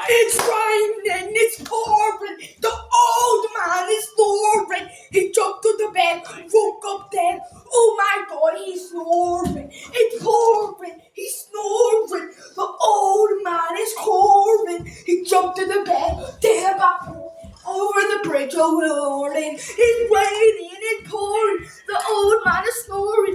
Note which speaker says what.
Speaker 1: It's raining, it's pouring, the old man is snoring. He jumped to the bed, woke up then. Oh my God, he's snoring. It's pouring, he's snoring. The old man is snoring. He jumped to the bed, then back over the bridge, oh roaring. It's raining, it's pouring. The old man is snoring.